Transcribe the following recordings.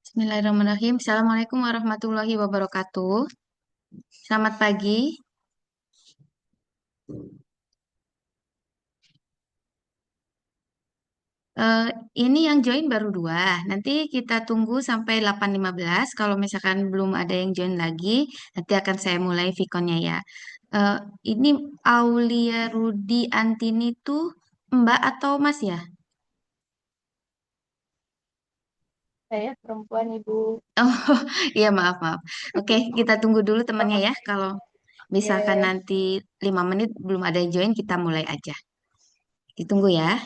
Bismillahirrahmanirrahim. Assalamualaikum warahmatullahi wabarakatuh. Selamat pagi. Eh, ini yang join baru dua. Nanti kita tunggu sampai 8.15. Kalau misalkan belum ada yang join lagi, nanti akan saya mulai Vkonnya ya. Eh, ini Aulia Rudi Antini tuh Mbak atau Mas ya? Saya perempuan ibu. Oh, iya maaf maaf. Oke, kita tunggu dulu temannya ya. Kalau misalkan Ya. nanti 5 menit belum ada yang join, kita mulai aja. Ditunggu ya.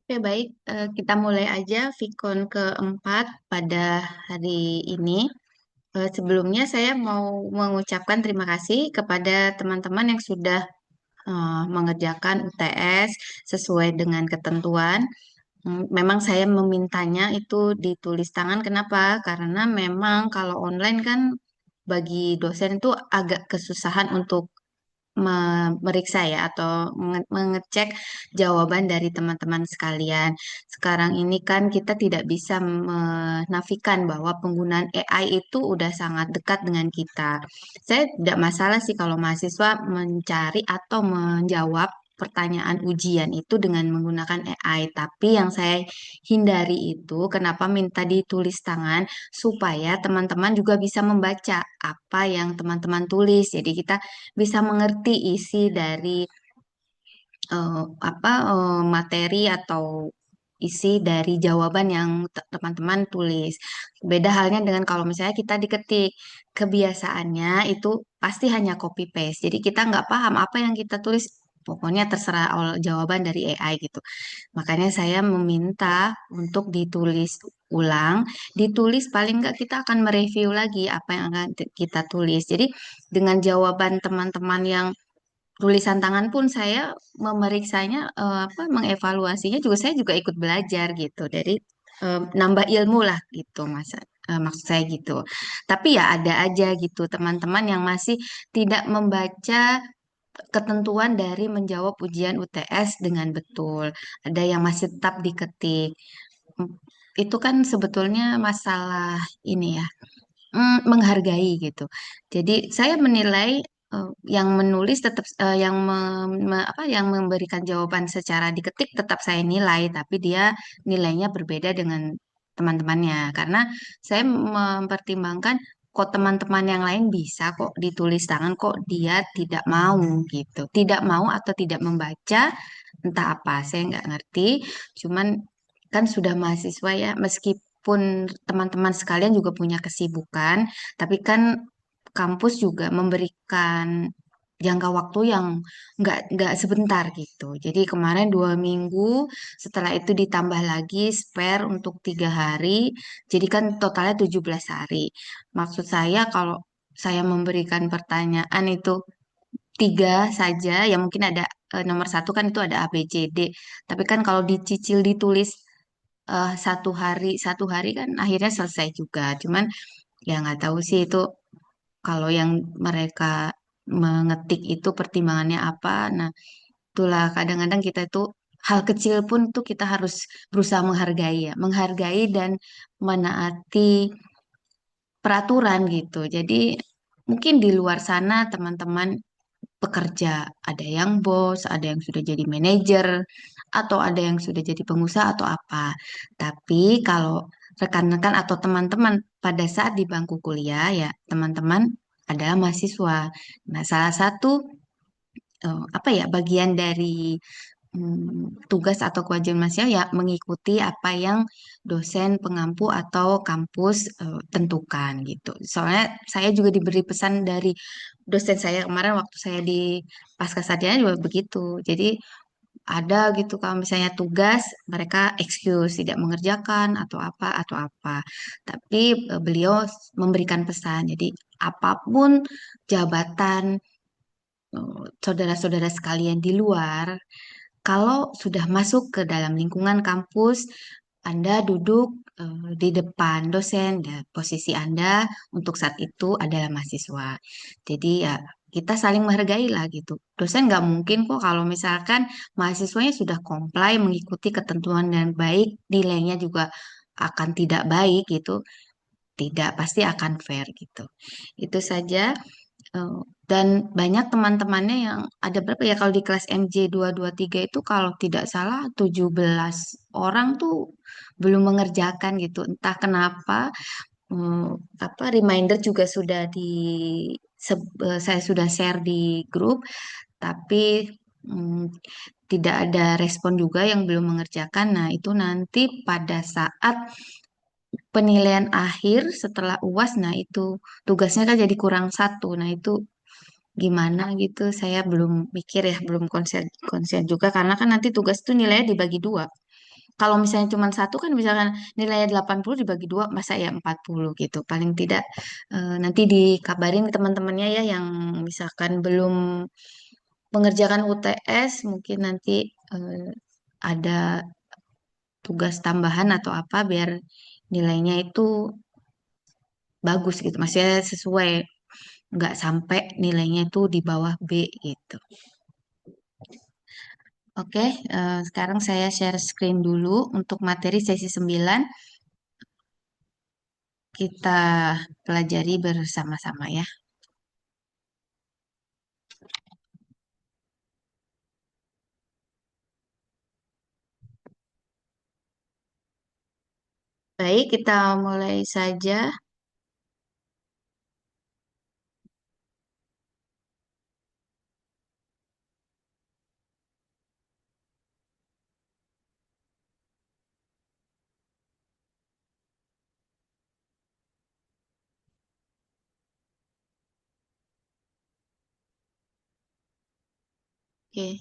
Oke, baik. Kita mulai aja Vicon keempat pada hari ini. Sebelumnya saya mau mengucapkan terima kasih kepada teman-teman yang sudah mengerjakan UTS sesuai dengan ketentuan. Memang saya memintanya itu ditulis tangan. Kenapa? Karena memang kalau online kan bagi dosen itu agak kesusahan untuk meriksa ya atau mengecek jawaban dari teman-teman sekalian. Sekarang ini kan kita tidak bisa menafikan bahwa penggunaan AI itu udah sangat dekat dengan kita. Saya tidak masalah sih kalau mahasiswa mencari atau menjawab pertanyaan ujian itu dengan menggunakan AI, tapi yang saya hindari itu kenapa minta ditulis tangan supaya teman-teman juga bisa membaca apa yang teman-teman tulis. Jadi kita bisa mengerti isi dari materi atau isi dari jawaban yang teman-teman tulis. Beda halnya dengan kalau misalnya kita diketik, kebiasaannya itu pasti hanya copy paste. Jadi kita nggak paham apa yang kita tulis. Pokoknya terserah jawaban dari AI gitu. Makanya saya meminta untuk ditulis ulang, ditulis paling nggak kita akan mereview lagi apa yang akan kita tulis. Jadi dengan jawaban teman-teman yang tulisan tangan pun saya memeriksanya mengevaluasinya juga saya juga ikut belajar gitu dari nambah ilmu lah gitu maksud saya gitu. Tapi ya ada aja gitu teman-teman yang masih tidak membaca ketentuan dari menjawab ujian UTS dengan betul. Ada yang masih tetap diketik. Hmm, Itu kan sebetulnya masalah ini ya, menghargai gitu. Jadi saya menilai yang menulis tetap yang memberikan jawaban secara diketik tetap saya nilai, tapi dia nilainya berbeda dengan teman-temannya karena saya mempertimbangkan kok teman-teman yang lain bisa kok ditulis tangan kok dia tidak mau gitu. Tidak mau atau tidak membaca entah apa, saya nggak ngerti. Cuman kan sudah mahasiswa ya, meskipun teman-teman sekalian juga punya kesibukan, tapi kan kampus juga memberikan jangka waktu yang nggak sebentar gitu. Jadi kemarin 2 minggu, setelah itu ditambah lagi spare untuk 3 hari, jadi kan totalnya 17 hari. Maksud saya kalau saya memberikan pertanyaan itu tiga saja, ya mungkin ada nomor satu kan itu ada A, B, C, D. Tapi kan kalau dicicil ditulis 1 hari kan akhirnya selesai juga. Cuman ya nggak tahu sih itu kalau yang mereka mengetik itu pertimbangannya apa. Nah, itulah kadang-kadang kita itu hal kecil pun tuh kita harus berusaha menghargai ya, menghargai dan menaati peraturan gitu. Jadi mungkin di luar sana teman-teman pekerja, ada yang bos, ada yang sudah jadi manajer, atau ada yang sudah jadi pengusaha atau apa. Tapi kalau rekan-rekan atau teman-teman pada saat di bangku kuliah ya, teman-teman adalah mahasiswa. Nah, salah satu bagian dari tugas atau kewajiban mahasiswa ya mengikuti apa yang dosen, pengampu atau kampus tentukan gitu. Soalnya saya juga diberi pesan dari dosen saya kemarin waktu saya di Pascasarjana juga begitu. Jadi ada gitu kalau misalnya tugas mereka excuse tidak mengerjakan atau apa. Tapi beliau memberikan pesan. Jadi apapun jabatan saudara-saudara sekalian di luar, kalau sudah masuk ke dalam lingkungan kampus, Anda duduk di depan dosen, dan posisi Anda untuk saat itu adalah mahasiswa. Jadi ya kita saling menghargai lah gitu. Dosen nggak mungkin kok kalau misalkan mahasiswanya sudah comply mengikuti ketentuan dan baik, nilainya juga akan tidak baik gitu. Tidak, pasti akan fair gitu. Itu saja. Eh, Dan banyak teman-temannya yang ada berapa ya kalau di kelas MJ 223 itu kalau tidak salah 17 orang tuh belum mengerjakan gitu. Entah kenapa reminder juga sudah saya sudah share di grup tapi mm, tidak ada respon juga yang belum mengerjakan. Nah, itu nanti pada saat penilaian akhir setelah UAS, nah itu tugasnya kan jadi kurang satu. Nah, itu gimana gitu saya belum mikir ya belum konsen konsen juga karena kan nanti tugas tuh nilainya dibagi dua kalau misalnya cuma satu kan misalkan nilainya 80 dibagi dua masa ya 40 gitu. Paling tidak nanti dikabarin ke teman-temannya ya yang misalkan belum mengerjakan UTS mungkin nanti ada tugas tambahan atau apa biar nilainya itu bagus gitu. Maksudnya sesuai nggak sampai nilainya itu di bawah B gitu. Oke, sekarang saya share screen dulu untuk materi sesi 9 kita pelajari bersama-sama ya. Baik, kita mulai saja. Oke.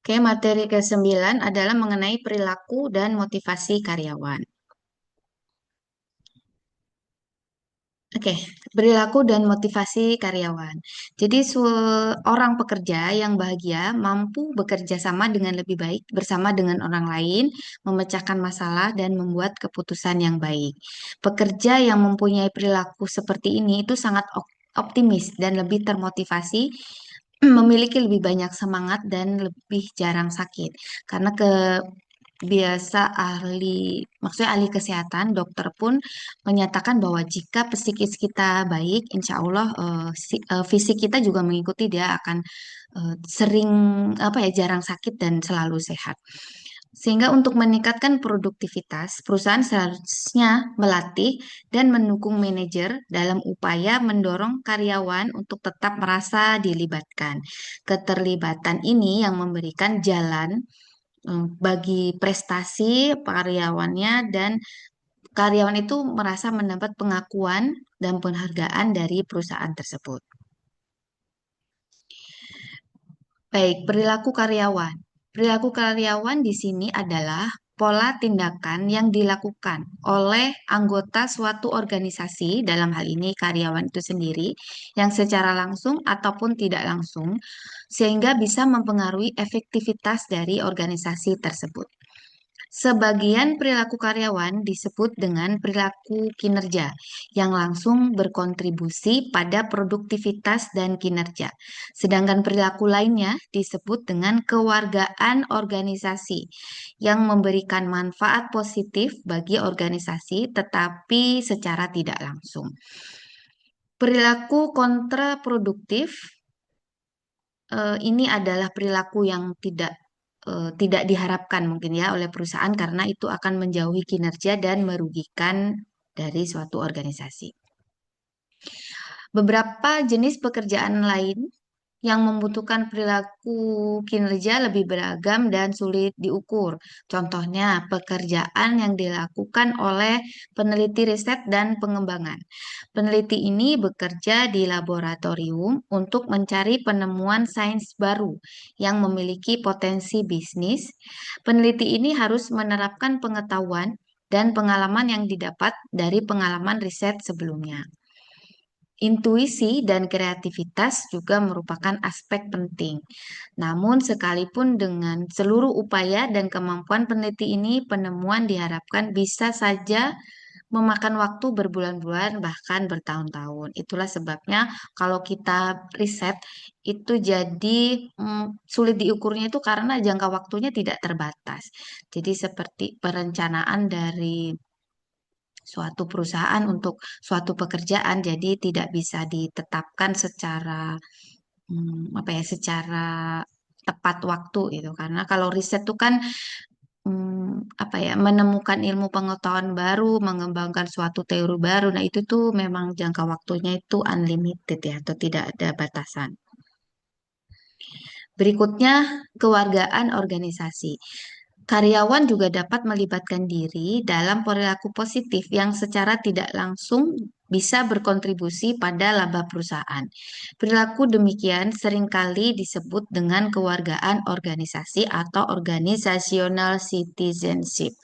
Oke, materi ke-9 adalah mengenai perilaku dan motivasi karyawan. Oke, perilaku dan motivasi karyawan. Jadi, orang pekerja yang bahagia mampu bekerja sama dengan lebih baik bersama dengan orang lain, memecahkan masalah, dan membuat keputusan yang baik. Pekerja yang mempunyai perilaku seperti ini itu sangat optimis dan lebih termotivasi, memiliki lebih banyak semangat dan lebih jarang sakit. Karena biasa maksudnya ahli kesehatan, dokter pun menyatakan bahwa jika psikis kita baik, insya Allah fisik kita juga mengikuti dia akan sering apa ya jarang sakit dan selalu sehat. Sehingga untuk meningkatkan produktivitas, perusahaan seharusnya melatih dan mendukung manajer dalam upaya mendorong karyawan untuk tetap merasa dilibatkan. Keterlibatan ini yang memberikan jalan bagi prestasi karyawannya dan karyawan itu merasa mendapat pengakuan dan penghargaan dari perusahaan tersebut. Baik, perilaku karyawan. Perilaku karyawan di sini adalah pola tindakan yang dilakukan oleh anggota suatu organisasi, dalam hal ini karyawan itu sendiri, yang secara langsung ataupun tidak langsung, sehingga bisa mempengaruhi efektivitas dari organisasi tersebut. Sebagian perilaku karyawan disebut dengan perilaku kinerja yang langsung berkontribusi pada produktivitas dan kinerja. Sedangkan perilaku lainnya disebut dengan kewargaan organisasi yang memberikan manfaat positif bagi organisasi tetapi secara tidak langsung. Perilaku kontraproduktif ini adalah perilaku yang tidak diharapkan mungkin ya oleh perusahaan karena itu akan menjauhi kinerja dan merugikan dari suatu organisasi. Beberapa jenis pekerjaan lain yang membutuhkan perilaku kinerja lebih beragam dan sulit diukur. Contohnya, pekerjaan yang dilakukan oleh peneliti riset dan pengembangan. Peneliti ini bekerja di laboratorium untuk mencari penemuan sains baru yang memiliki potensi bisnis. Peneliti ini harus menerapkan pengetahuan dan pengalaman yang didapat dari pengalaman riset sebelumnya. Intuisi dan kreativitas juga merupakan aspek penting. Namun, sekalipun dengan seluruh upaya dan kemampuan peneliti ini, penemuan diharapkan bisa saja memakan waktu berbulan-bulan, bahkan bertahun-tahun. Itulah sebabnya kalau kita riset itu jadi sulit diukurnya itu karena jangka waktunya tidak terbatas. Jadi seperti perencanaan dari suatu perusahaan untuk suatu pekerjaan jadi tidak bisa ditetapkan secara secara tepat waktu gitu karena kalau riset itu kan menemukan ilmu pengetahuan baru mengembangkan suatu teori baru nah itu tuh memang jangka waktunya itu unlimited ya atau tidak ada batasan. Berikutnya, kewargaan organisasi. Karyawan juga dapat melibatkan diri dalam perilaku positif yang secara tidak langsung bisa berkontribusi pada laba perusahaan. Perilaku demikian seringkali disebut dengan kewargaan organisasi atau organizational citizenship.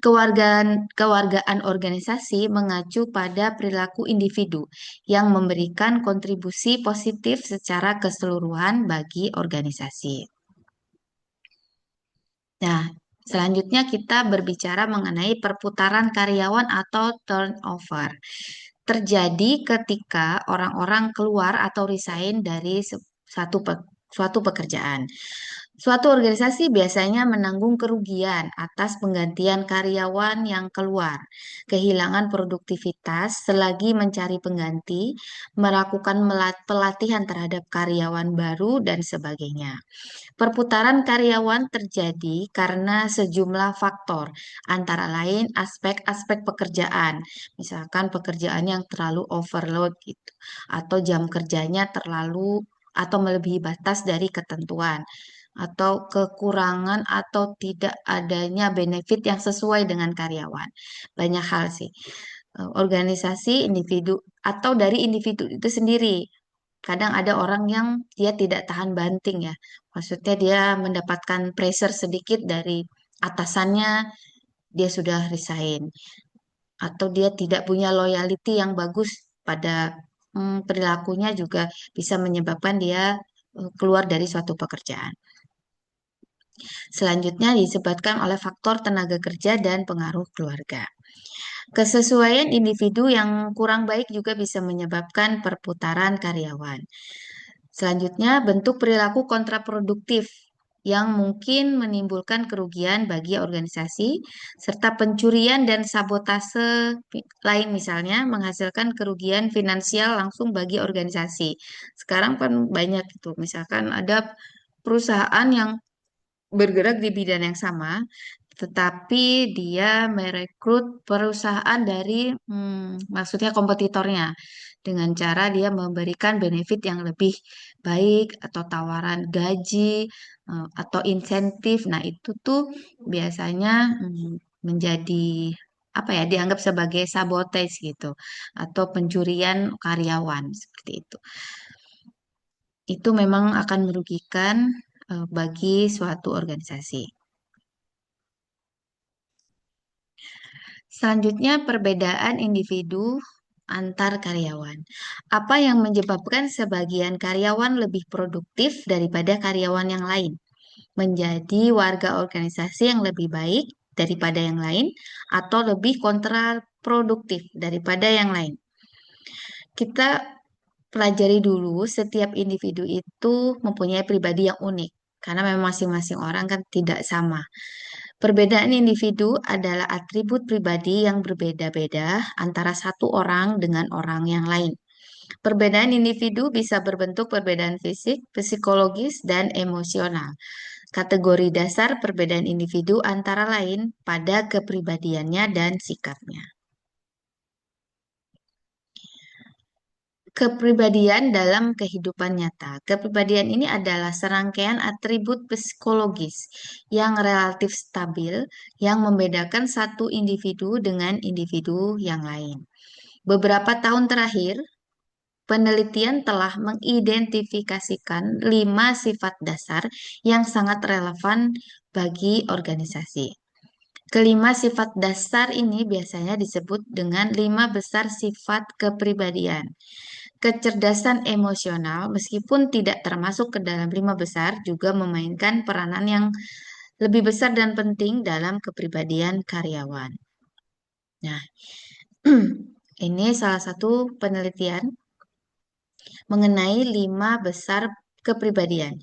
Kewargaan organisasi mengacu pada perilaku individu yang memberikan kontribusi positif secara keseluruhan bagi organisasi. Nah, selanjutnya kita berbicara mengenai perputaran karyawan atau turnover. Terjadi ketika orang-orang keluar atau resign dari suatu pekerjaan. Suatu organisasi biasanya menanggung kerugian atas penggantian karyawan yang keluar, kehilangan produktivitas selagi mencari pengganti, melakukan pelatihan terhadap karyawan baru, dan sebagainya. Perputaran karyawan terjadi karena sejumlah faktor, antara lain aspek-aspek pekerjaan, misalkan pekerjaan yang terlalu overload gitu, atau jam kerjanya terlalu atau melebihi batas dari ketentuan, atau kekurangan atau tidak adanya benefit yang sesuai dengan karyawan. Banyak hal sih. Organisasi, individu, atau dari individu itu sendiri. Kadang ada orang yang dia tidak tahan banting ya. Maksudnya dia mendapatkan pressure sedikit dari atasannya, dia sudah resign. Atau dia tidak punya loyalty yang bagus pada perilakunya juga bisa menyebabkan dia keluar dari suatu pekerjaan. Selanjutnya disebabkan oleh faktor tenaga kerja dan pengaruh keluarga. Kesesuaian individu yang kurang baik juga bisa menyebabkan perputaran karyawan. Selanjutnya, bentuk perilaku kontraproduktif yang mungkin menimbulkan kerugian bagi organisasi, serta pencurian dan sabotase lain misalnya menghasilkan kerugian finansial langsung bagi organisasi. Sekarang kan banyak itu, misalkan ada perusahaan yang bergerak di bidang yang sama, tetapi dia merekrut perusahaan dari maksudnya kompetitornya dengan cara dia memberikan benefit yang lebih baik atau tawaran gaji atau insentif. Nah, itu tuh biasanya menjadi apa ya dianggap sebagai sabotage gitu atau pencurian karyawan seperti itu. Itu memang akan merugikan bagi suatu organisasi. Selanjutnya, perbedaan individu antar karyawan. Apa yang menyebabkan sebagian karyawan lebih produktif daripada karyawan yang lain? Menjadi warga organisasi yang lebih baik daripada yang lain, atau lebih kontraproduktif daripada yang lain? Kita pelajari dulu, setiap individu itu mempunyai pribadi yang unik, karena memang masing-masing orang kan tidak sama. Perbedaan individu adalah atribut pribadi yang berbeda-beda antara satu orang dengan orang yang lain. Perbedaan individu bisa berbentuk perbedaan fisik, psikologis, dan emosional. Kategori dasar perbedaan individu antara lain pada kepribadiannya dan sikapnya. Kepribadian dalam kehidupan nyata. Kepribadian ini adalah serangkaian atribut psikologis yang relatif stabil yang membedakan satu individu dengan individu yang lain. Beberapa tahun terakhir, penelitian telah mengidentifikasikan 5 sifat dasar yang sangat relevan bagi organisasi. Kelima sifat dasar ini biasanya disebut dengan 5 besar sifat kepribadian. Kecerdasan emosional, meskipun tidak termasuk ke dalam 5 besar, juga memainkan peranan yang lebih besar dan penting dalam kepribadian karyawan. Nah, ini salah satu penelitian mengenai 5 besar kepribadian.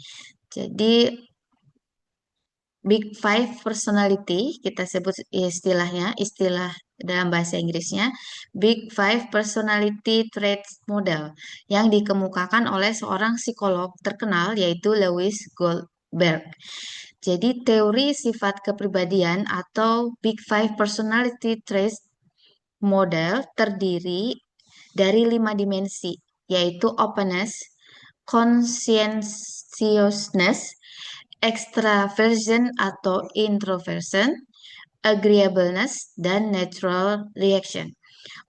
Jadi, Big Five Personality, kita sebut istilahnya, istilah dalam bahasa Inggrisnya, Big Five Personality Traits Model, yang dikemukakan oleh seorang psikolog terkenal yaitu Lewis Goldberg. Jadi teori sifat kepribadian atau Big Five Personality Traits Model terdiri dari 5 dimensi, yaitu openness, conscientiousness, extraversion atau introversion, agreeableness, dan natural reaction.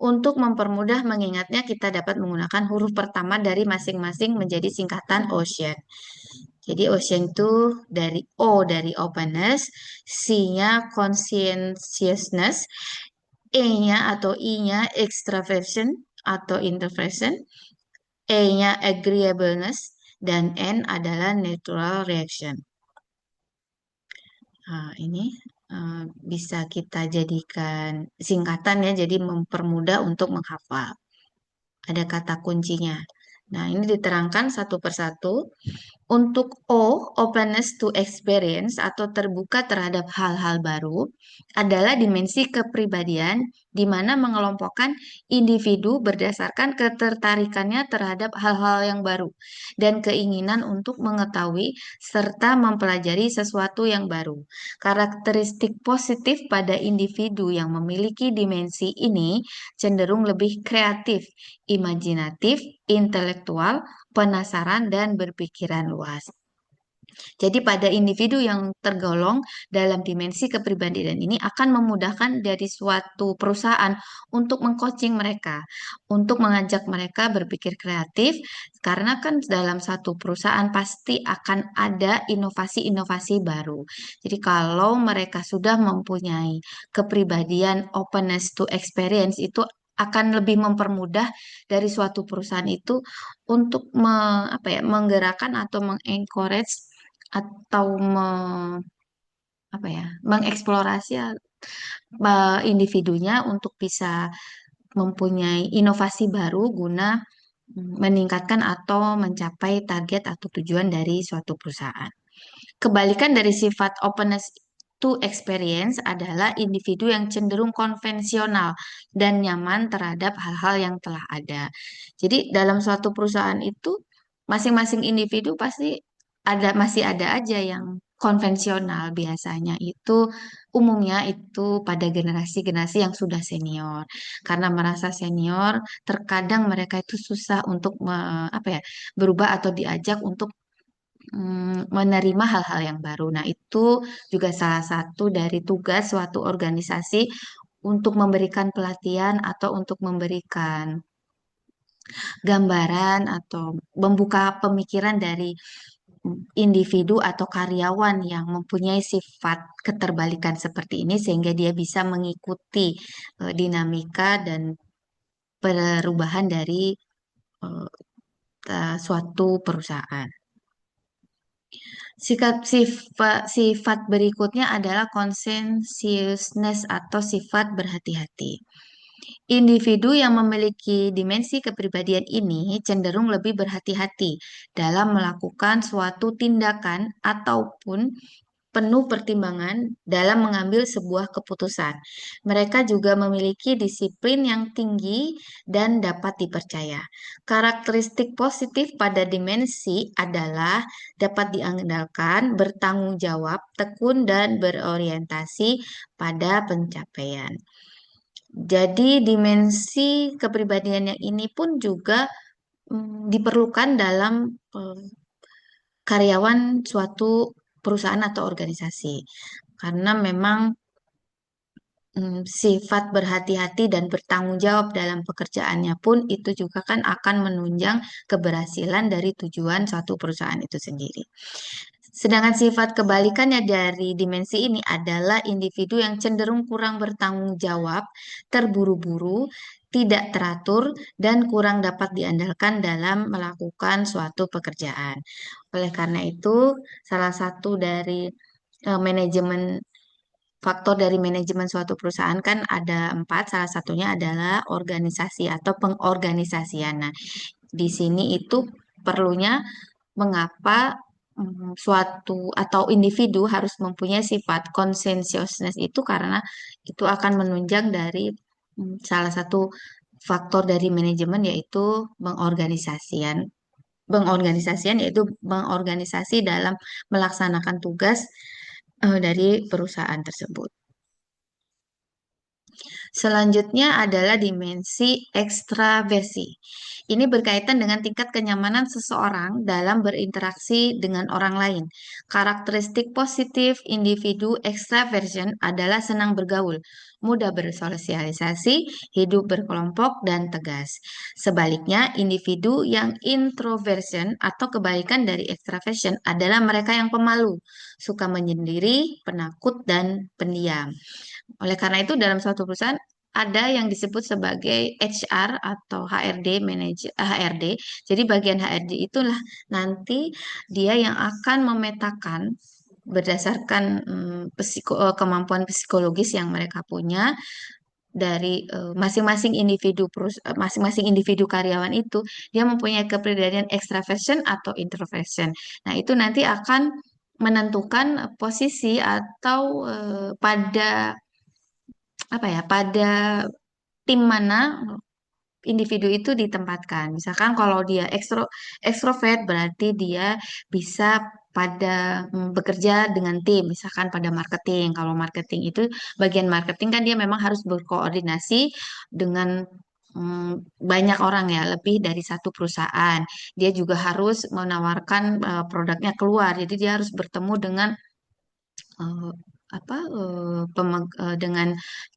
Untuk mempermudah mengingatnya, kita dapat menggunakan huruf pertama dari masing-masing menjadi singkatan ocean. Jadi ocean itu dari O dari openness, C-nya conscientiousness, E-nya atau I-nya extraversion atau introversion, E-nya agreeableness, dan N adalah natural reaction. Nah, ini bisa kita jadikan singkatan ya, jadi mempermudah untuk menghafal. Ada kata kuncinya. Nah, ini diterangkan satu persatu. Untuk O, openness to experience atau terbuka terhadap hal-hal baru, adalah dimensi kepribadian di mana mengelompokkan individu berdasarkan ketertarikannya terhadap hal-hal yang baru dan keinginan untuk mengetahui serta mempelajari sesuatu yang baru. Karakteristik positif pada individu yang memiliki dimensi ini cenderung lebih kreatif, imajinatif, intelektual, penasaran, dan berpikiran luas. Jadi pada individu yang tergolong dalam dimensi kepribadian ini akan memudahkan dari suatu perusahaan untuk mengcoaching mereka, untuk mengajak mereka berpikir kreatif, karena kan dalam satu perusahaan pasti akan ada inovasi-inovasi baru. Jadi kalau mereka sudah mempunyai kepribadian openness to experience itu akan lebih mempermudah dari suatu perusahaan itu untuk menggerakkan atau mengencourage atau mengeksplorasi individunya untuk bisa mempunyai inovasi baru guna meningkatkan atau mencapai target atau tujuan dari suatu perusahaan. Kebalikan dari sifat openness to experience adalah individu yang cenderung konvensional dan nyaman terhadap hal-hal yang telah ada. Jadi dalam suatu perusahaan itu masing-masing individu pasti masih ada aja yang konvensional, biasanya itu umumnya itu pada generasi-generasi yang sudah senior. Karena merasa senior, terkadang mereka itu susah untuk berubah atau diajak untuk menerima hal-hal yang baru. Nah, itu juga salah satu dari tugas suatu organisasi untuk memberikan pelatihan atau untuk memberikan gambaran atau membuka pemikiran dari individu atau karyawan yang mempunyai sifat keterbalikan seperti ini sehingga dia bisa mengikuti dinamika dan perubahan dari eh, suatu perusahaan. Sifat berikutnya adalah conscientiousness atau sifat berhati-hati. Individu yang memiliki dimensi kepribadian ini cenderung lebih berhati-hati dalam melakukan suatu tindakan ataupun penuh pertimbangan dalam mengambil sebuah keputusan. Mereka juga memiliki disiplin yang tinggi dan dapat dipercaya. Karakteristik positif pada dimensi adalah dapat diandalkan, bertanggung jawab, tekun, dan berorientasi pada pencapaian. Jadi dimensi kepribadian yang ini pun juga diperlukan dalam karyawan suatu perusahaan atau organisasi. Karena memang sifat berhati-hati dan bertanggung jawab dalam pekerjaannya pun itu juga kan akan menunjang keberhasilan dari tujuan suatu perusahaan itu sendiri. Sedangkan sifat kebalikannya dari dimensi ini adalah individu yang cenderung kurang bertanggung jawab, terburu-buru, tidak teratur, dan kurang dapat diandalkan dalam melakukan suatu pekerjaan. Oleh karena itu, salah satu dari manajemen faktor dari manajemen suatu perusahaan kan ada empat, salah satunya adalah organisasi atau pengorganisasian. Nah, di sini itu perlunya mengapa suatu atau individu harus mempunyai sifat conscientiousness itu karena itu akan menunjang dari salah satu faktor dari manajemen yaitu pengorganisasian. Pengorganisasian yaitu mengorganisasi dalam melaksanakan tugas dari perusahaan tersebut. Selanjutnya adalah dimensi ekstraversi. Ini berkaitan dengan tingkat kenyamanan seseorang dalam berinteraksi dengan orang lain. Karakteristik positif individu extraversion adalah senang bergaul, mudah bersosialisasi, hidup berkelompok, dan tegas. Sebaliknya, individu yang introversion atau kebalikan dari extraversion adalah mereka yang pemalu, suka menyendiri, penakut, dan pendiam. Oleh karena itu, dalam suatu perusahaan ada yang disebut sebagai HR atau HRD, manajer HRD. Jadi bagian HRD itulah nanti dia yang akan memetakan berdasarkan kemampuan psikologis yang mereka punya dari masing-masing individu karyawan itu dia mempunyai kepribadian extraversion atau introversion. Nah, itu nanti akan menentukan posisi atau pada apa ya, pada tim mana individu itu ditempatkan. Misalkan kalau dia ekstrovert berarti dia bisa pada bekerja dengan tim, misalkan pada marketing. Kalau marketing itu bagian marketing kan dia memang harus berkoordinasi dengan banyak orang ya, lebih dari satu perusahaan. Dia juga harus menawarkan produknya keluar. Jadi dia harus bertemu dengan eh, dengan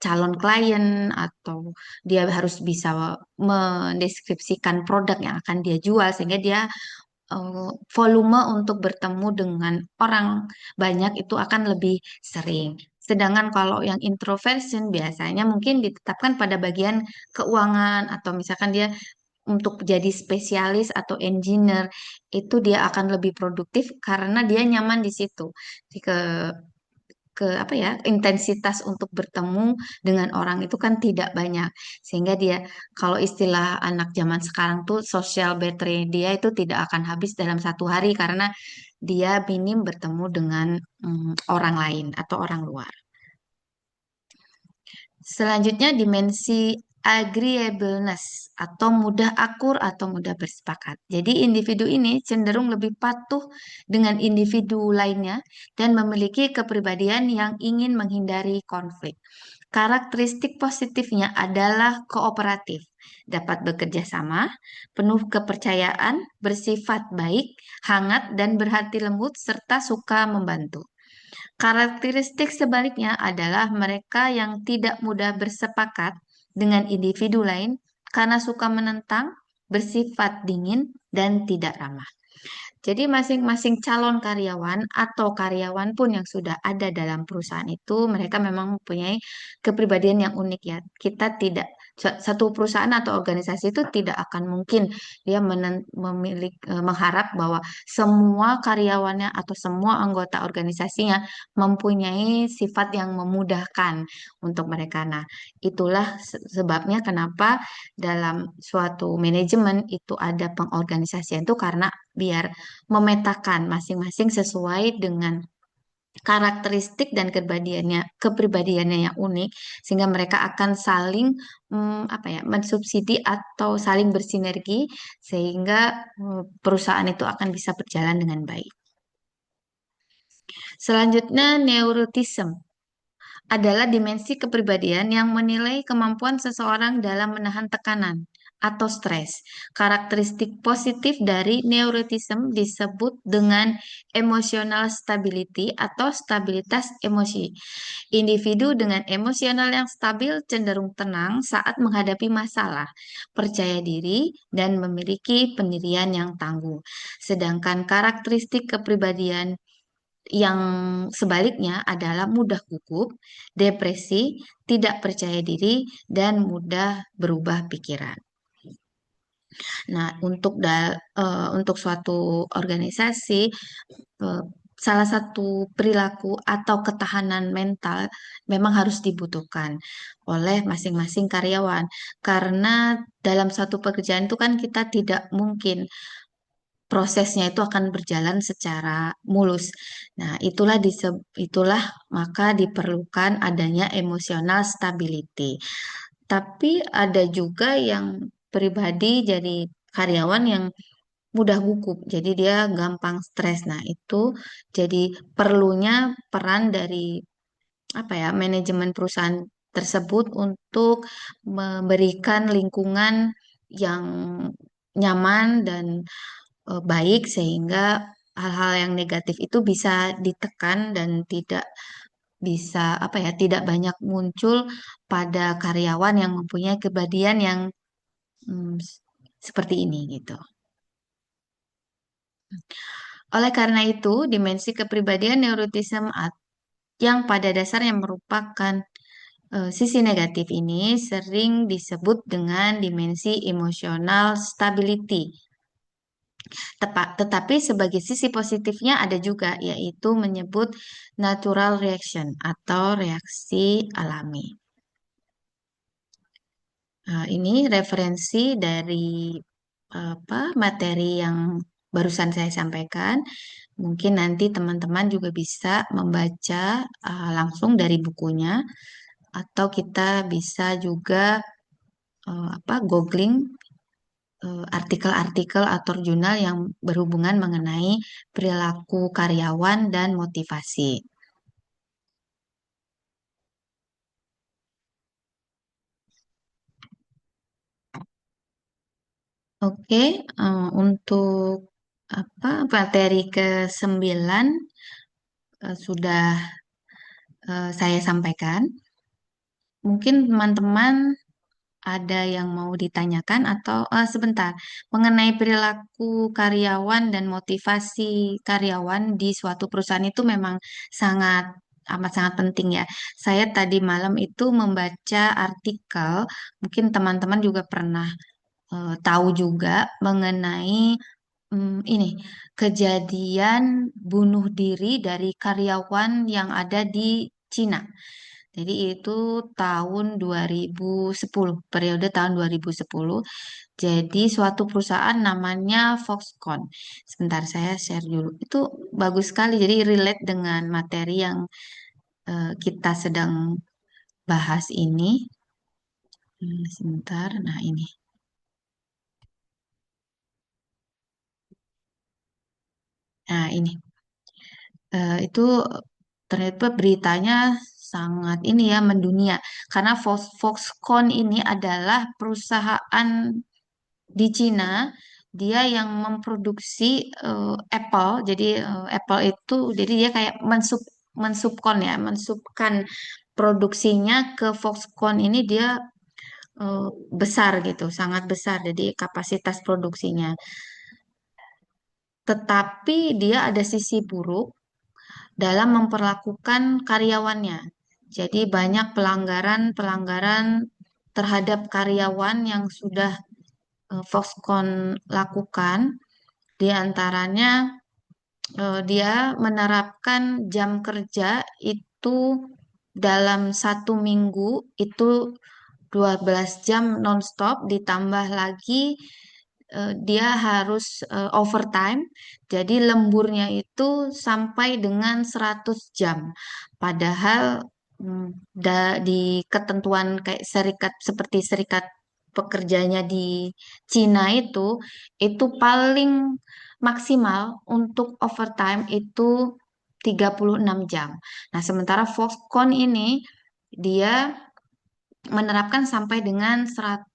calon klien atau dia harus bisa mendeskripsikan produk yang akan dia jual sehingga dia volume untuk bertemu dengan orang banyak itu akan lebih sering. Sedangkan kalau yang introversion biasanya mungkin ditetapkan pada bagian keuangan atau misalkan dia untuk jadi spesialis atau engineer itu dia akan lebih produktif karena dia nyaman di situ. Jadi ke apa ya, intensitas untuk bertemu dengan orang itu kan tidak banyak sehingga dia, kalau istilah anak zaman sekarang tuh, social battery dia itu tidak akan habis dalam satu hari karena dia minim bertemu dengan orang lain atau orang luar. Selanjutnya dimensi agreeableness atau mudah akur atau mudah bersepakat. Jadi individu ini cenderung lebih patuh dengan individu lainnya dan memiliki kepribadian yang ingin menghindari konflik. Karakteristik positifnya adalah kooperatif, dapat bekerja sama, penuh kepercayaan, bersifat baik, hangat dan berhati lembut serta suka membantu. Karakteristik sebaliknya adalah mereka yang tidak mudah bersepakat dengan individu lain karena suka menentang, bersifat dingin, dan tidak ramah. Jadi masing-masing calon karyawan atau karyawan pun yang sudah ada dalam perusahaan itu, mereka memang mempunyai kepribadian yang unik ya. Kita tidak satu perusahaan atau organisasi itu tidak akan mungkin dia mengharap bahwa semua karyawannya atau semua anggota organisasinya mempunyai sifat yang memudahkan untuk mereka. Nah, itulah sebabnya kenapa dalam suatu manajemen itu ada pengorganisasian itu karena biar memetakan masing-masing sesuai dengan karakteristik dan kepribadiannya yang unik sehingga mereka akan saling apa ya, mensubsidi atau saling bersinergi sehingga perusahaan itu akan bisa berjalan dengan baik. Selanjutnya neurotism adalah dimensi kepribadian yang menilai kemampuan seseorang dalam menahan tekanan atau stres. Karakteristik positif dari neurotism disebut dengan emotional stability atau stabilitas emosi. Individu dengan emosional yang stabil cenderung tenang saat menghadapi masalah, percaya diri, dan memiliki pendirian yang tangguh. Sedangkan karakteristik kepribadian yang sebaliknya adalah mudah gugup, depresi, tidak percaya diri, dan mudah berubah pikiran. Nah, untuk suatu organisasi, eh, salah satu perilaku atau ketahanan mental memang harus dibutuhkan oleh masing-masing karyawan, karena dalam satu pekerjaan itu kan kita tidak mungkin prosesnya itu akan berjalan secara mulus. Nah, itulah maka diperlukan adanya emotional stability. Tapi ada juga yang pribadi jadi karyawan yang mudah gugup, jadi dia gampang stres. Nah, itu jadi perlunya peran dari apa ya, manajemen perusahaan tersebut untuk memberikan lingkungan yang nyaman dan baik sehingga hal-hal yang negatif itu bisa ditekan dan tidak bisa apa ya tidak banyak muncul pada karyawan yang mempunyai kepribadian yang mm, s- seperti ini gitu. Oleh karena itu, dimensi kepribadian neuroticism yang pada dasarnya merupakan sisi negatif ini sering disebut dengan dimensi emotional stability. Tetapi sebagai sisi positifnya ada juga, yaitu menyebut natural reaction atau reaksi alami. Ini referensi dari apa materi yang barusan saya sampaikan. Mungkin nanti teman-teman juga bisa membaca langsung dari bukunya, atau kita bisa juga apa googling artikel-artikel atau jurnal yang berhubungan mengenai perilaku karyawan dan motivasi. Oke, untuk apa materi ke-9 sudah saya sampaikan. Mungkin teman-teman ada yang mau ditanyakan atau sebentar mengenai perilaku karyawan dan motivasi karyawan di suatu perusahaan itu memang sangat amat sangat penting ya. Saya tadi malam itu membaca artikel, mungkin teman-teman juga pernah tahu juga mengenai ini kejadian bunuh diri dari karyawan yang ada di Cina. Jadi itu tahun 2010, periode tahun 2010. Jadi suatu perusahaan namanya Foxconn. Sebentar saya share dulu. Itu bagus sekali. Jadi relate dengan materi yang kita sedang bahas ini. Sebentar. Nah, ini. Nah, ini. Itu ternyata beritanya sangat ini ya mendunia karena Foxconn ini adalah perusahaan di Cina, dia yang memproduksi Apple. Jadi Apple itu jadi dia kayak mensubkon ya, mensubkan produksinya ke Foxconn ini dia eh, besar gitu, sangat besar. Jadi kapasitas produksinya. Tetapi dia ada sisi buruk dalam memperlakukan karyawannya. Jadi banyak pelanggaran-pelanggaran terhadap karyawan yang sudah Foxconn lakukan. Di antaranya dia menerapkan jam kerja itu dalam 1 minggu itu 12 jam nonstop ditambah lagi dia harus overtime. Jadi lemburnya itu sampai dengan 100 jam. Padahal di ketentuan kayak serikat seperti serikat pekerjanya di Cina itu paling maksimal untuk overtime itu 36 jam. Nah, sementara Foxconn ini dia menerapkan sampai dengan 100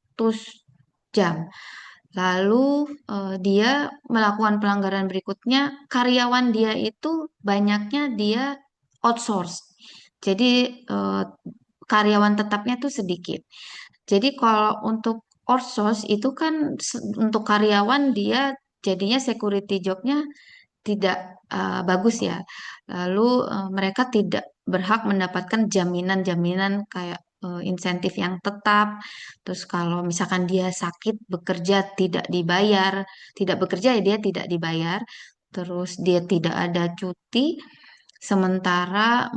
jam. Lalu dia melakukan pelanggaran berikutnya, karyawan dia itu banyaknya dia outsource. Jadi eh, karyawan tetapnya tuh sedikit. Jadi kalau untuk outsource itu kan untuk karyawan dia jadinya security jobnya tidak bagus ya. Lalu mereka tidak berhak mendapatkan jaminan-jaminan kayak insentif yang tetap. Terus kalau misalkan dia sakit bekerja tidak dibayar, tidak bekerja ya dia tidak dibayar. Terus dia tidak ada cuti. Sementara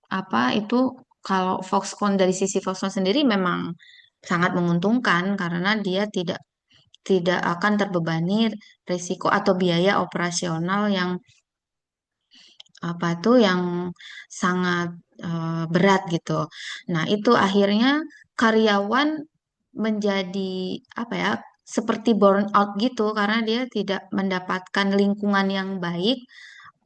apa itu kalau Foxconn dari sisi Foxconn sendiri memang sangat menguntungkan karena dia tidak akan terbebani risiko atau biaya operasional yang apa tuh yang sangat berat gitu. Nah, itu akhirnya karyawan menjadi apa ya, seperti burn out gitu karena dia tidak mendapatkan lingkungan yang baik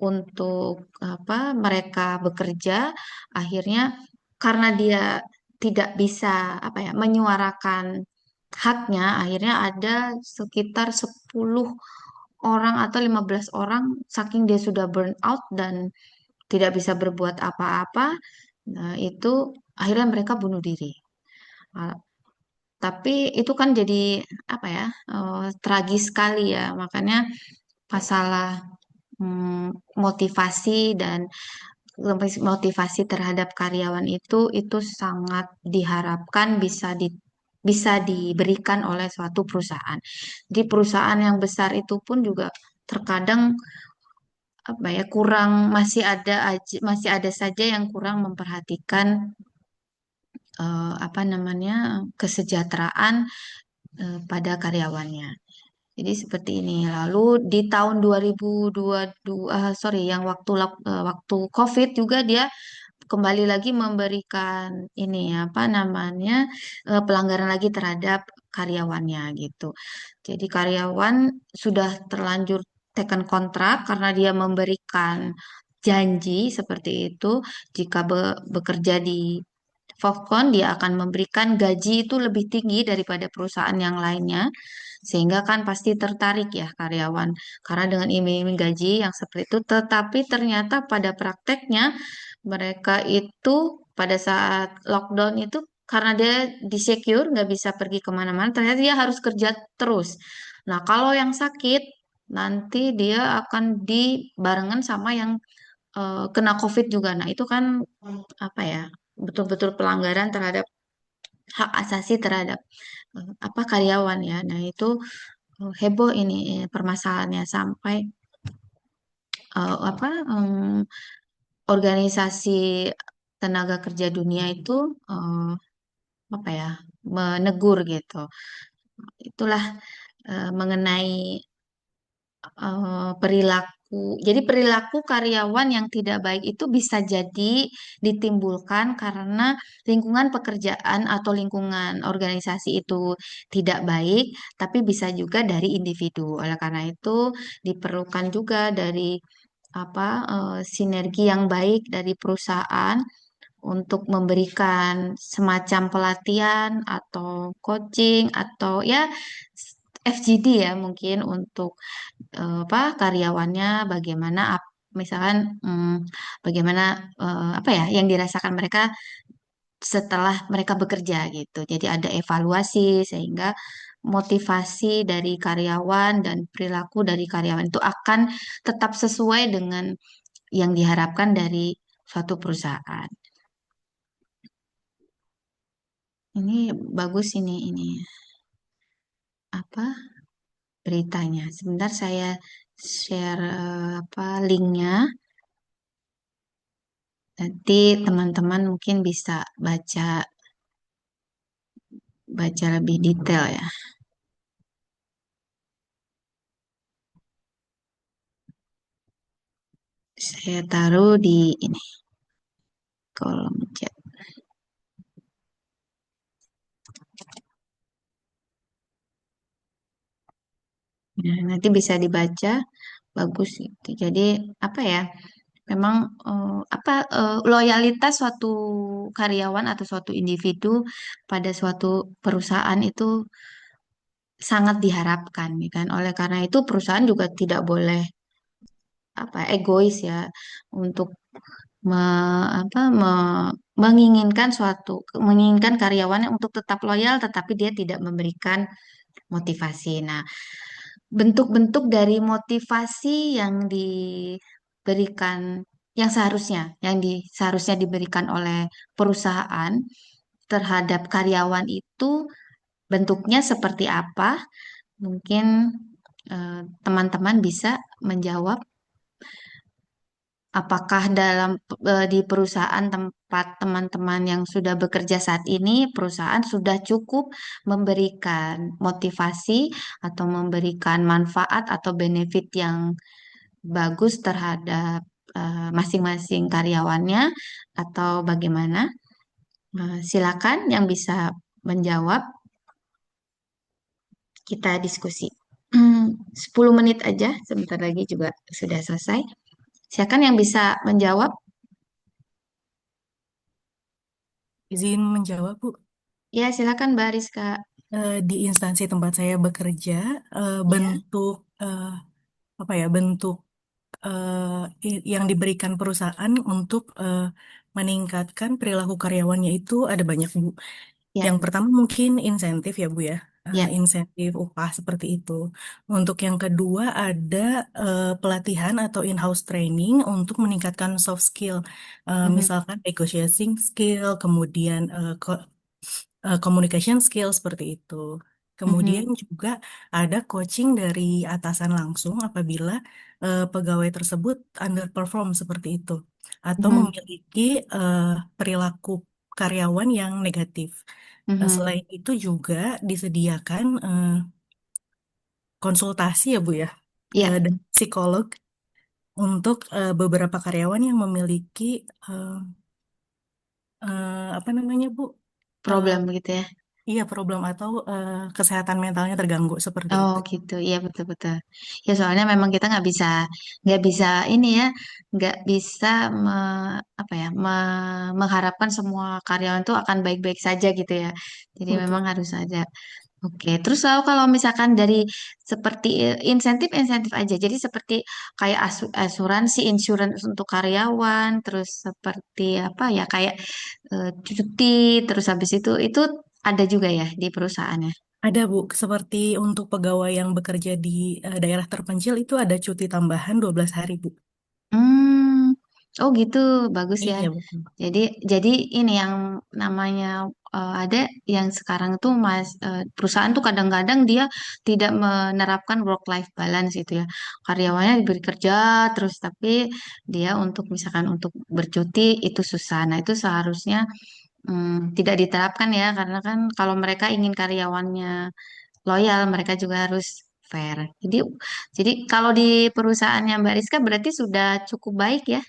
untuk apa mereka bekerja. Akhirnya karena dia tidak bisa apa ya menyuarakan haknya, akhirnya ada sekitar 10 orang atau 15 orang saking dia sudah burn out dan tidak bisa berbuat apa-apa. Nah, itu akhirnya mereka bunuh diri. Ah, tapi itu kan jadi apa ya tragis sekali ya. Makanya masalah motivasi dan motivasi terhadap karyawan itu sangat diharapkan bisa diberikan oleh suatu perusahaan. Di perusahaan yang besar itu pun juga terkadang apa ya kurang masih ada saja yang kurang memperhatikan apa namanya kesejahteraan pada karyawannya. Jadi seperti ini. Lalu di tahun 2022, sorry, yang waktu COVID juga dia kembali lagi memberikan ini apa namanya pelanggaran lagi terhadap karyawannya gitu. Jadi karyawan sudah terlanjur tekan kontrak karena dia memberikan janji seperti itu jika bekerja di Foxconn dia akan memberikan gaji itu lebih tinggi daripada perusahaan yang lainnya sehingga kan pasti tertarik ya karyawan karena dengan iming-iming gaji yang seperti itu tetapi ternyata pada prakteknya mereka itu pada saat lockdown itu karena dia di secure nggak bisa pergi kemana-mana ternyata dia harus kerja terus. Nah kalau yang sakit nanti dia akan dibarengan sama yang kena COVID juga. Nah itu kan apa ya betul-betul pelanggaran terhadap hak asasi terhadap apa karyawan ya. Nah itu heboh ini permasalahannya sampai apa organisasi tenaga kerja dunia itu apa ya menegur gitu. Itulah mengenai perilaku. Jadi perilaku karyawan yang tidak baik itu bisa jadi ditimbulkan karena lingkungan pekerjaan atau lingkungan organisasi itu tidak baik, tapi bisa juga dari individu. Oleh karena itu diperlukan juga dari apa sinergi yang baik dari perusahaan untuk memberikan semacam pelatihan atau coaching atau ya FGD ya mungkin untuk apa karyawannya bagaimana misalkan bagaimana apa ya yang dirasakan mereka setelah mereka bekerja gitu. Jadi ada evaluasi sehingga motivasi dari karyawan dan perilaku dari karyawan itu akan tetap sesuai dengan yang diharapkan dari suatu perusahaan. Ini bagus ini apa beritanya. Sebentar saya share apa linknya. Nanti teman-teman mungkin bisa baca baca lebih detail ya. Saya taruh di ini kolom chat. Nah, nanti bisa dibaca bagus gitu. Jadi apa ya? Memang apa loyalitas suatu karyawan atau suatu individu pada suatu perusahaan itu sangat diharapkan, ya kan? Oleh karena itu perusahaan juga tidak boleh apa egois ya untuk apa menginginkan karyawannya untuk tetap loyal tetapi dia tidak memberikan motivasi. Nah, bentuk-bentuk dari motivasi yang diberikan seharusnya diberikan oleh perusahaan terhadap karyawan itu bentuknya seperti apa? Mungkin teman-teman bisa menjawab apakah di perusahaan tempat teman-teman yang sudah bekerja saat ini, perusahaan sudah cukup memberikan motivasi atau memberikan manfaat atau benefit yang bagus terhadap masing-masing karyawannya atau bagaimana? Silakan yang bisa menjawab, kita diskusi. 10 menit aja, sebentar lagi juga sudah selesai. Silakan yang bisa menjawab. Izin menjawab, Bu. Ya, silakan Mbak Rizka. Di instansi tempat saya bekerja, Ya. bentuk apa ya, bentuk yang diberikan perusahaan untuk meningkatkan perilaku karyawannya itu ada banyak, Bu. Ya, Yang pertama mungkin insentif ya, Bu ya. ya. Insentif upah seperti itu. Untuk yang kedua ada pelatihan atau in-house training untuk meningkatkan soft skill. Mhm, Misalkan negotiating skill, kemudian communication skill seperti itu. Kemudian mhm, juga ada coaching dari atasan langsung apabila pegawai tersebut underperform seperti itu atau mhm, memiliki eh, perilaku karyawan yang negatif. mhm. Selain itu juga disediakan konsultasi ya Bu ya, Ya, dan psikolog untuk beberapa karyawan yang memiliki eh, apa namanya Bu? Eh, problem gitu ya. iya problem atau kesehatan mentalnya terganggu seperti Oh itu. gitu, iya betul-betul. Ya soalnya memang kita nggak bisa ini ya, nggak bisa apa ya, mengharapkan semua karyawan itu akan baik-baik saja gitu ya. Jadi memang Betul. harus ada. Oke, terus lalu kalau misalkan dari seperti insentif-insentif aja, jadi seperti kayak asuransi, insurance untuk karyawan, terus seperti apa ya, kayak cuti, terus habis itu ada juga ya di perusahaannya. Ada Bu, seperti untuk pegawai yang bekerja di daerah terpencil itu ada cuti tambahan 12 hari Bu. Hmm, oh gitu, bagus ya. Iya betul. Jadi, jadi ini yang namanya ada yang sekarang tuh perusahaan tuh kadang-kadang dia tidak menerapkan work-life balance itu ya. Karyawannya diberi kerja terus, tapi dia untuk misalkan untuk bercuti itu susah. Nah itu seharusnya tidak diterapkan ya, karena kan kalau mereka ingin karyawannya loyal, mereka juga harus fair. Jadi kalau di perusahaannya Mbak Rizka berarti sudah cukup baik ya.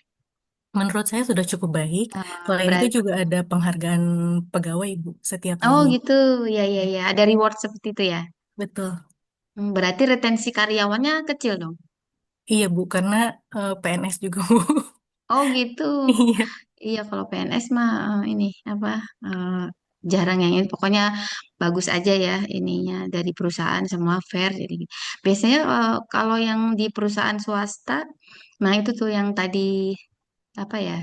Menurut saya sudah cukup baik. Selain itu Berarti, juga ada penghargaan pegawai Bu setiap oh tahunnya. gitu, ya ya ya, ada reward seperti itu ya. Betul. Berarti retensi karyawannya kecil dong. Iya Bu, karena PNS juga Bu. Oh gitu. Iya. Iya kalau PNS mah ini apa eh, jarang yang ini. Pokoknya bagus aja ya ininya dari perusahaan semua fair. Jadi biasanya kalau yang di perusahaan swasta, nah itu tuh yang tadi apa ya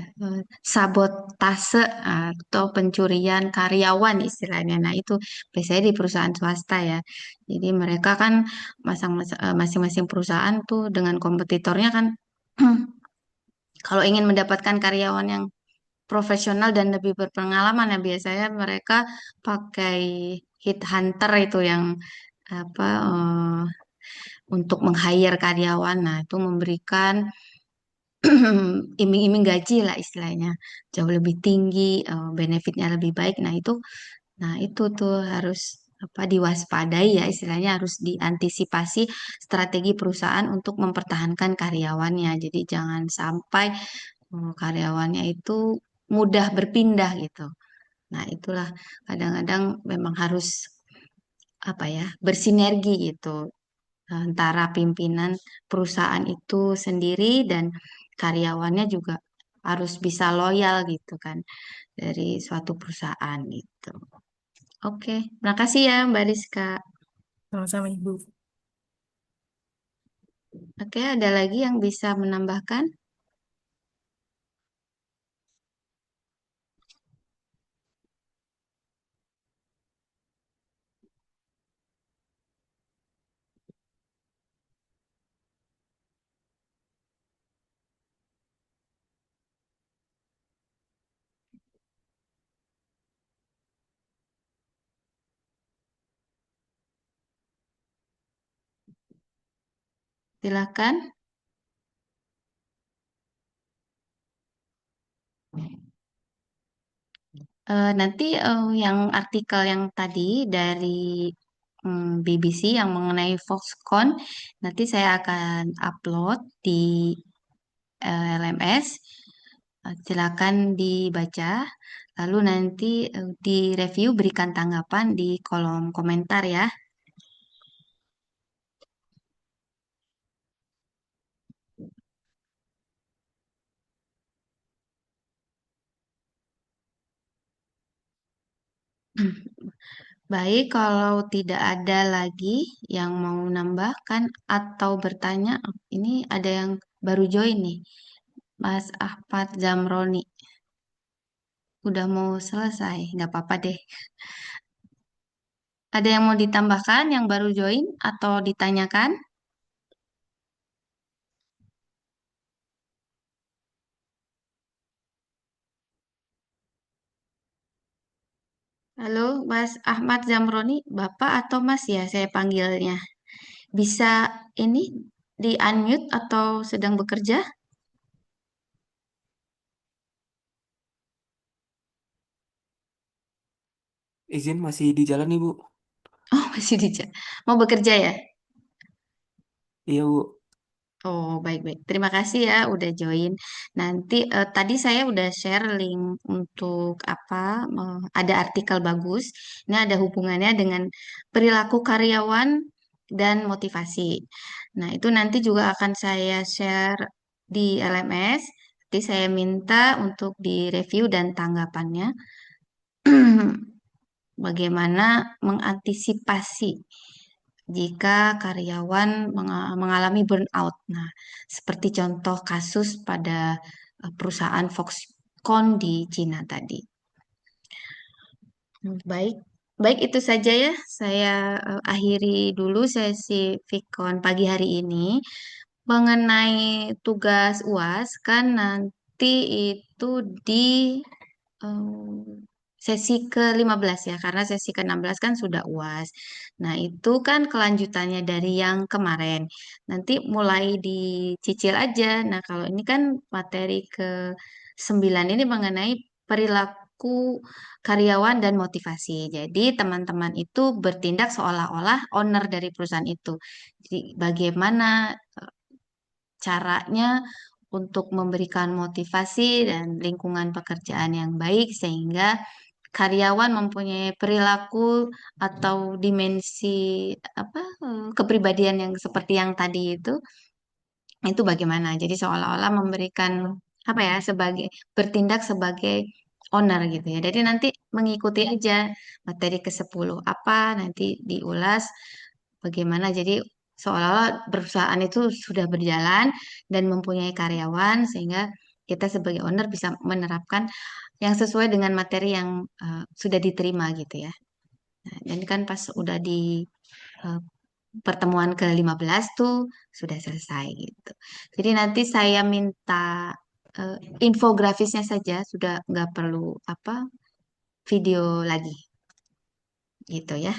sabotase atau pencurian karyawan istilahnya. Nah itu biasanya di perusahaan swasta ya. Jadi mereka kan masing-masing perusahaan tuh dengan kompetitornya kan kalau ingin mendapatkan karyawan yang profesional dan lebih berpengalaman ya biasanya mereka pakai hit hunter itu yang apa untuk meng-hire karyawan. Nah itu memberikan iming-iming gaji lah istilahnya jauh lebih tinggi, benefitnya lebih baik. Nah itu tuh harus apa diwaspadai ya istilahnya harus diantisipasi strategi perusahaan untuk mempertahankan karyawannya. Jadi jangan sampai karyawannya itu mudah berpindah gitu. Nah itulah kadang-kadang memang harus apa ya bersinergi gitu antara pimpinan perusahaan itu sendiri dan karyawannya juga harus bisa loyal gitu kan dari suatu perusahaan gitu. Oke, makasih ya Mbak Rizka. Sama-sama Ibu. Oke, ada lagi yang bisa menambahkan? Silakan. Nanti yang artikel yang tadi dari BBC yang mengenai Foxconn, nanti saya akan upload di LMS. Silakan dibaca, lalu nanti di review berikan tanggapan di kolom komentar ya. Baik, kalau tidak ada lagi yang mau nambahkan atau bertanya, ini ada yang baru join nih, Mas Ahmad Zamroni. Udah mau selesai, nggak apa-apa deh. Ada yang mau ditambahkan yang baru join atau ditanyakan? Halo, Mas Ahmad Zamroni, Bapak atau Mas ya saya panggilnya. Bisa ini di-unmute atau sedang bekerja? Izin masih di jalan Ibu. Oh, masih di mau bekerja ya? Iya Bu. Oh, baik-baik. Terima kasih ya udah join. Nanti tadi saya udah share link untuk apa? Ada artikel bagus. Ini ada hubungannya dengan perilaku karyawan dan motivasi. Nah, itu nanti juga akan saya share di LMS. Nanti saya minta untuk direview dan tanggapannya. Bagaimana mengantisipasi jika karyawan mengalami burnout. Nah, seperti contoh kasus pada perusahaan Foxconn di Cina tadi. Baik, baik itu saja ya. Saya akhiri dulu sesi Vicon pagi hari ini. Mengenai tugas UAS kan nanti itu di sesi ke-15 ya, karena sesi ke-16 kan sudah UAS. Nah, itu kan kelanjutannya dari yang kemarin. Nanti mulai dicicil aja. Nah, kalau ini kan materi ke-9 ini mengenai perilaku karyawan dan motivasi. Jadi, teman-teman itu bertindak seolah-olah owner dari perusahaan itu. Jadi, bagaimana caranya untuk memberikan motivasi dan lingkungan pekerjaan yang baik sehingga karyawan mempunyai perilaku atau dimensi apa kepribadian yang seperti yang tadi itu bagaimana? Jadi seolah-olah memberikan apa ya sebagai bertindak sebagai owner gitu ya. Jadi nanti mengikuti aja materi ke-10 apa nanti diulas bagaimana. Jadi seolah-olah perusahaan itu sudah berjalan dan mempunyai karyawan sehingga kita sebagai owner bisa menerapkan yang sesuai dengan materi yang sudah diterima gitu ya. Nah, dan kan pas udah di eh, pertemuan ke-15 tuh sudah selesai gitu. Jadi nanti saya minta eh, infografisnya saja, sudah nggak perlu apa video lagi gitu ya.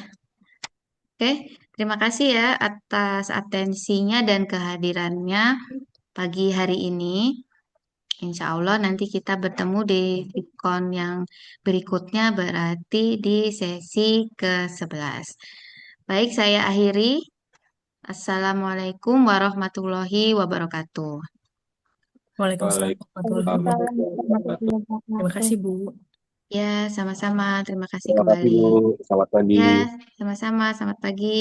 Oke, terima kasih ya atas atensinya dan kehadirannya pagi hari ini. Insya Allah nanti kita bertemu di Vicon yang berikutnya berarti di sesi ke-11. Baik, saya akhiri. Assalamualaikum warahmatullahi wabarakatuh. Waalaikumsalam warahmatullahi Waalaikumsalam wabarakatuh. Waalaikumsalam warahmatullahi Terima wabarakatuh. kasih, Bu. Ya, sama-sama. Terima kasih Terima kasih kembali. Bu. Selamat pagi. Ya, sama-sama. Selamat pagi.